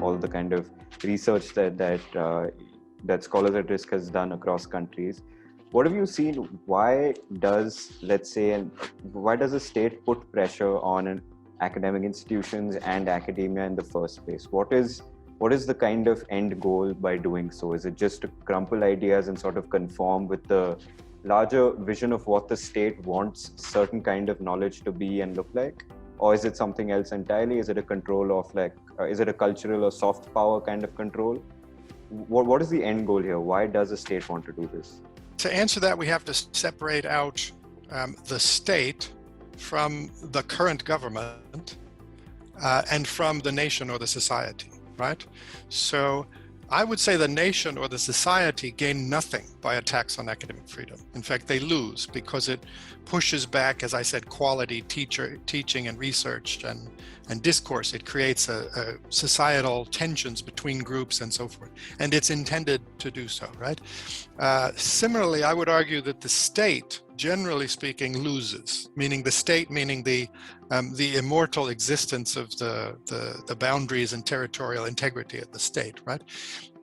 all the kind of research that Scholars at Risk has done across countries. What have you seen? Why does a state put pressure on academic institutions and academia in the first place? What is the kind of end goal by doing so? Is it just to crumple ideas and sort of conform with the larger vision of what the state wants certain kind of knowledge to be and look like? Or is it something else entirely? Is it a control of is it a cultural or soft power kind of control? What is the end goal here? Why does a state want to do this? To answer that, we have to separate out the state from the current government and from the nation or the society, right? So I would say the nation or the society gain nothing by attacks on academic freedom. In fact, they lose because it pushes back, as I said, quality teaching and research and discourse. It creates a societal tensions between groups and so forth. And it's intended to do so, right? Similarly, I would argue that the state, generally speaking, loses, meaning the state, meaning the immortal existence of the boundaries and territorial integrity of the state, right?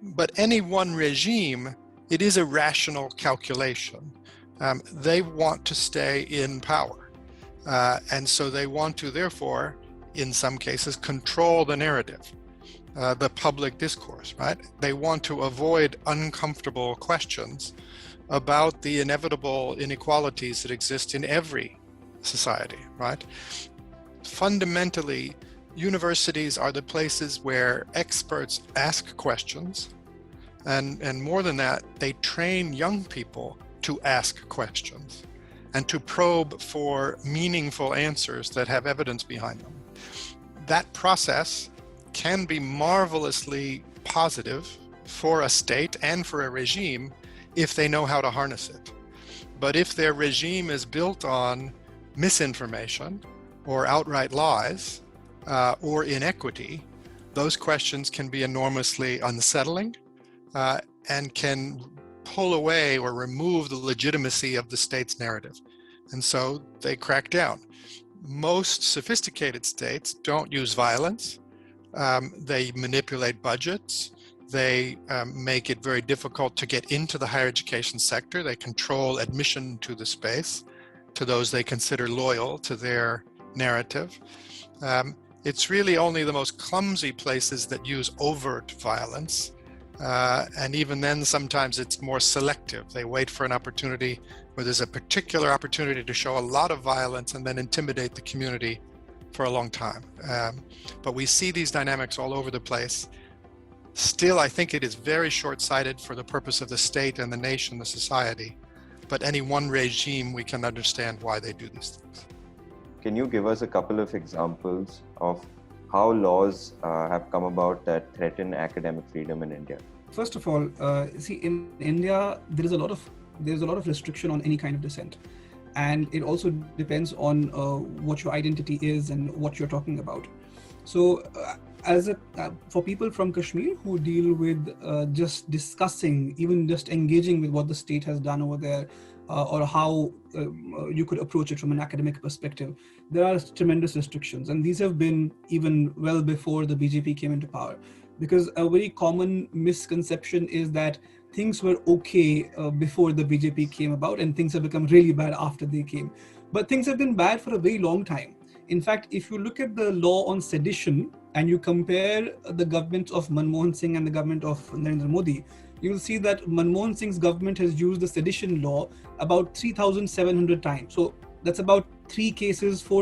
But any one regime, it is a rational calculation. They want to stay in power. And so they want to, therefore, in some cases, control the narrative, the public discourse, right? They want to avoid uncomfortable questions about the inevitable inequalities that exist in every society, right? Fundamentally, universities are the places where experts ask questions, and more than that, they train young people to ask questions and to probe for meaningful answers that have evidence behind them. That process can be marvelously positive for a state and for a regime if they know how to harness it. But if their regime is built on misinformation or outright lies or inequity, those questions can be enormously unsettling and can pull away or remove the legitimacy of the state's narrative. And so they crack down. Most sophisticated states don't use violence. They manipulate budgets. They make it very difficult to get into the higher education sector. They control admission to the space to those they consider loyal to their narrative. It's really only the most clumsy places that use overt violence. And even then, sometimes it's more selective. They wait for an opportunity where there's a particular opportunity to show a lot of violence and then intimidate the community for a long time. But we see these dynamics all over the place. Still, I think it is very short-sighted for the purpose of the state and the nation, the society. But any one regime, we can understand why they do these things. Can you give us a couple of examples of how laws have come about that threaten academic freedom in India? First of all, see, in India, there's a lot of restriction on any kind of dissent. And it also depends on what your identity is and what you're talking about. So for people from Kashmir who deal with just discussing, even just engaging with what the state has done over there, or how you could approach it from an academic perspective, there are tremendous restrictions. And these have been even well before the BJP came into power. Because a very common misconception is that things were okay before the BJP came about and things have become really bad after they came. But things have been bad for a very long time. In fact, if you look at the law on sedition and you compare the government of Manmohan Singh and the government of Narendra Modi, you will see that Manmohan Singh's government has used the sedition law about 3,700 times. So that's about 4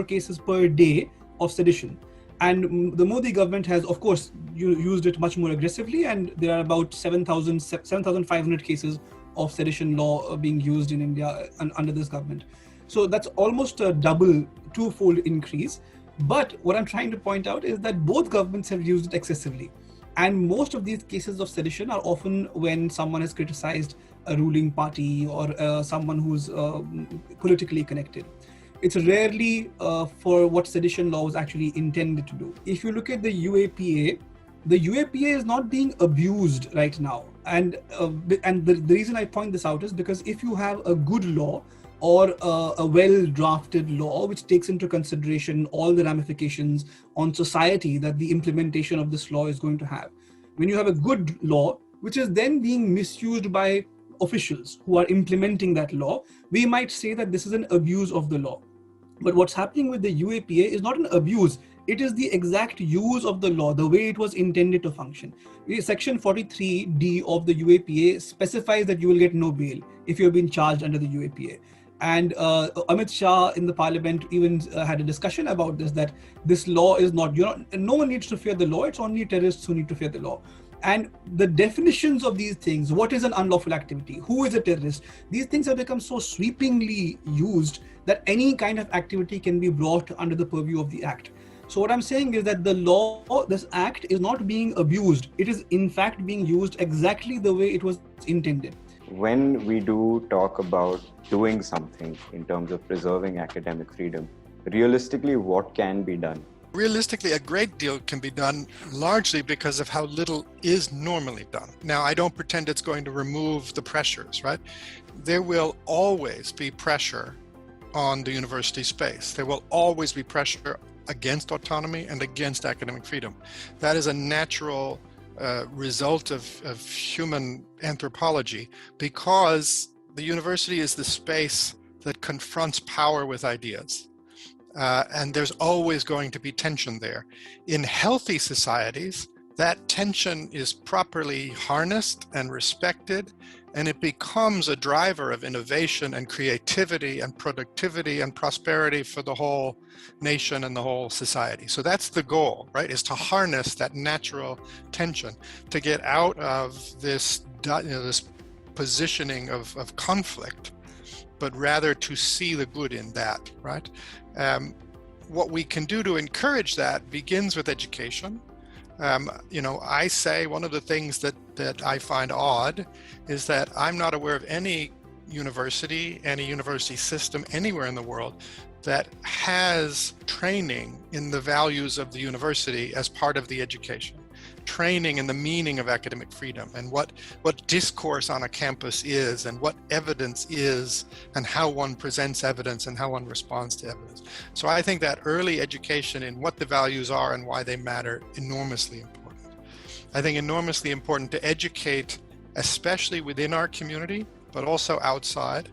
cases per day of sedition. And the Modi government has, of course, used it much more aggressively, and there are about 7,500 cases of sedition law being used in India under this government. So that's almost a twofold increase. But what I'm trying to point out is that both governments have used it excessively. And most of these cases of sedition are often when someone has criticized a ruling party or someone who's politically connected. It's rarely for what sedition law was actually intended to do. If you look at the UAPA is not being abused right now. And the reason I point this out is because if you have a good law, or a well-drafted law which takes into consideration all the ramifications on society that the implementation of this law is going to have. When you have a good law, which is then being misused by officials who are implementing that law, we might say that this is an abuse of the law. But what's happening with the UAPA is not an abuse. It is the exact use of the law, the way it was intended to function. Section 43D of the UAPA specifies that you will get no bail if you have been charged under the UAPA. And Amit Shah in the parliament even had a discussion about this, that this law is not, no one needs to fear the law, it's only terrorists who need to fear the law. And the definitions of these things, what is an unlawful activity, who is a terrorist, these things have become so sweepingly used that any kind of activity can be brought under the purview of the act. So what I'm saying is that the law, this act is not being abused. It is in fact being used exactly the way it was intended. When we do talk about doing something in terms of preserving academic freedom, realistically, what can be done? Realistically, a great deal can be done largely because of how little is normally done. Now, I don't pretend it's going to remove the pressures, right? There will always be pressure on the university space. There will always be pressure against autonomy and against academic freedom. That is a natural result of human anthropology, because the university is the space that confronts power with ideas. And there's always going to be tension there. In healthy societies, that tension is properly harnessed and respected, and it becomes a driver of innovation and creativity and productivity and prosperity for the whole nation and the whole society. So that's the goal, right? Is to harness that natural tension, to get out of this, this positioning of conflict, but rather to see the good in that, right? What we can do to encourage that begins with education. I say one of the things that I find odd is that I'm not aware of any university system anywhere in the world that has training in the values of the university as part of the education. Training in the meaning of academic freedom and what discourse on a campus is and what evidence is and how one presents evidence and how one responds to evidence. So I think that early education in what the values are and why they matter, enormously important. I think enormously important to educate, especially within our community, but also outside,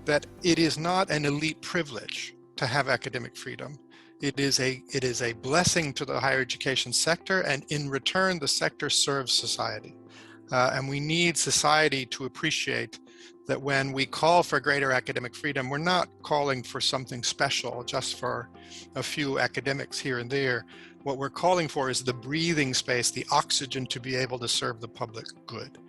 that it is not an elite privilege to have academic freedom. It is a blessing to the higher education sector, and in return, the sector serves society. And we need society to appreciate that when we call for greater academic freedom, we're not calling for something special just for a few academics here and there. What we're calling for is the breathing space, the oxygen to be able to serve the public good.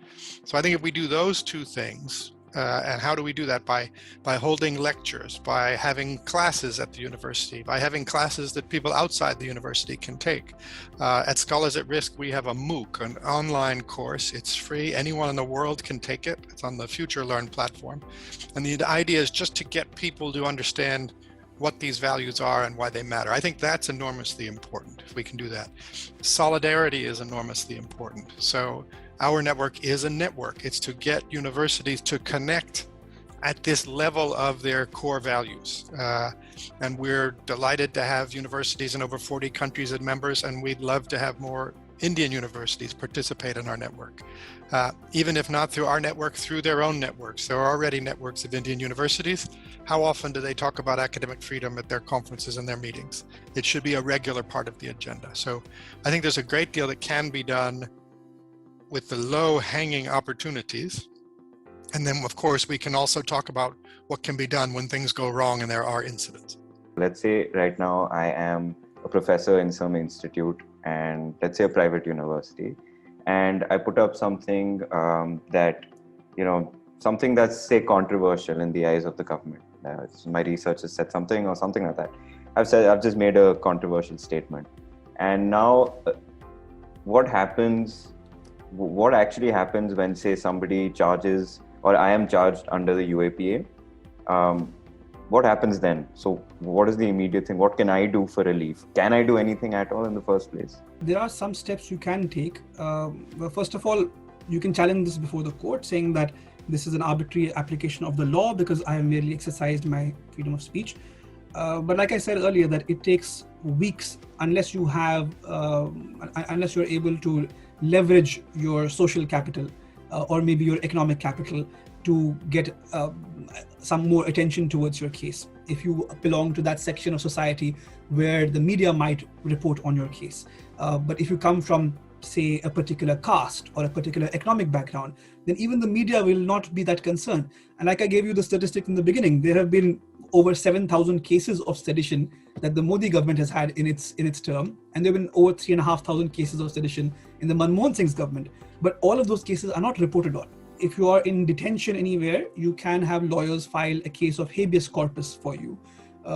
So I think if we do those two things, and how do we do that? By holding lectures, by having classes at the university, by having classes that people outside the university can take. At Scholars at Risk, we have a MOOC, an online course. It's free. Anyone in the world can take it. It's on the Future Learn platform. And the idea is just to get people to understand what these values are and why they matter. I think that's enormously important if we can do that. Solidarity is enormously important. So our network is a network. It's to get universities to connect at this level of their core values. And we're delighted to have universities in over 40 countries as members, and we'd love to have more Indian universities participate in our network. Even if not through our network, through their own networks. There are already networks of Indian universities. How often do they talk about academic freedom at their conferences and their meetings? It should be a regular part of the agenda. So I think there's a great deal that can be done with the low-hanging opportunities. And then, of course, we can also talk about what can be done when things go wrong and there are incidents. Let's say right now I am a professor in some institute, and let's say a private university, and I put up something that, something that's, say, controversial in the eyes of the government. My research has said something or something like that. I've just made a controversial statement. And now what actually happens when, say, somebody charges, or I am charged under the UAPA? What happens then? So what is the immediate thing? What can I do for relief? Can I do anything at all in the first place? There are some steps you can take. First of all, you can challenge this before the court, saying that this is an arbitrary application of the law because I have merely exercised my freedom of speech. But like I said earlier, that it takes weeks unless you have, unless you're able to leverage your social capital or maybe your economic capital to get some more attention towards your case. If you belong to that section of society where the media might report on your case. But if you come from, say, a particular caste or a particular economic background, then even the media will not be that concerned. And like I gave you the statistic in the beginning, there have been over 7,000 cases of sedition that the Modi government has had in its term, and there have been over 3,500 cases of sedition in the Manmohan Singh's government. But all of those cases are not reported on. If you are in detention anywhere, you can have lawyers file a case of habeas corpus for you,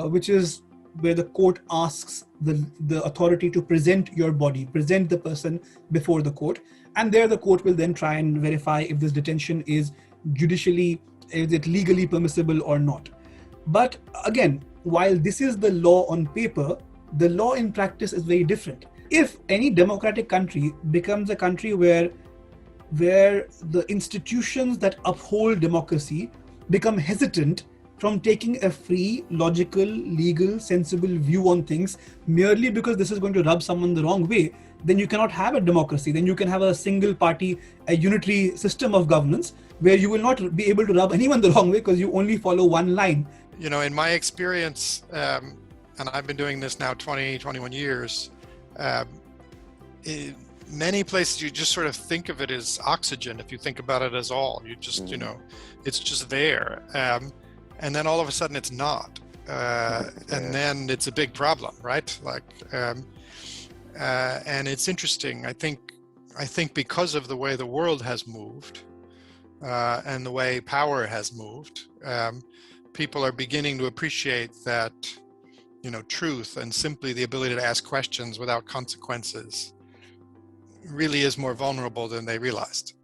which is where the court asks the authority to present your body, present the person before the court. And there the court will then try and verify if this detention is legally permissible or not. But again, while this is the law on paper, the law in practice is very different. If any democratic country becomes a country where the institutions that uphold democracy become hesitant from taking a free, logical, legal, sensible view on things merely because this is going to rub someone the wrong way, then you cannot have a democracy. Then you can have a single party, a unitary system of governance where you will not be able to rub anyone the wrong way because you only follow one line. You know, in my experience, and I've been doing this now 21 years, in many places you just sort of think of it as oxygen. If you think about it as all, you just, you know, it's just there. And then all of a sudden it's not. And then it's a big problem, right? Like, and it's interesting. I think because of the way the world has moved and the way power has moved, people are beginning to appreciate that, you know, truth and simply the ability to ask questions without consequences really is more vulnerable than they realized.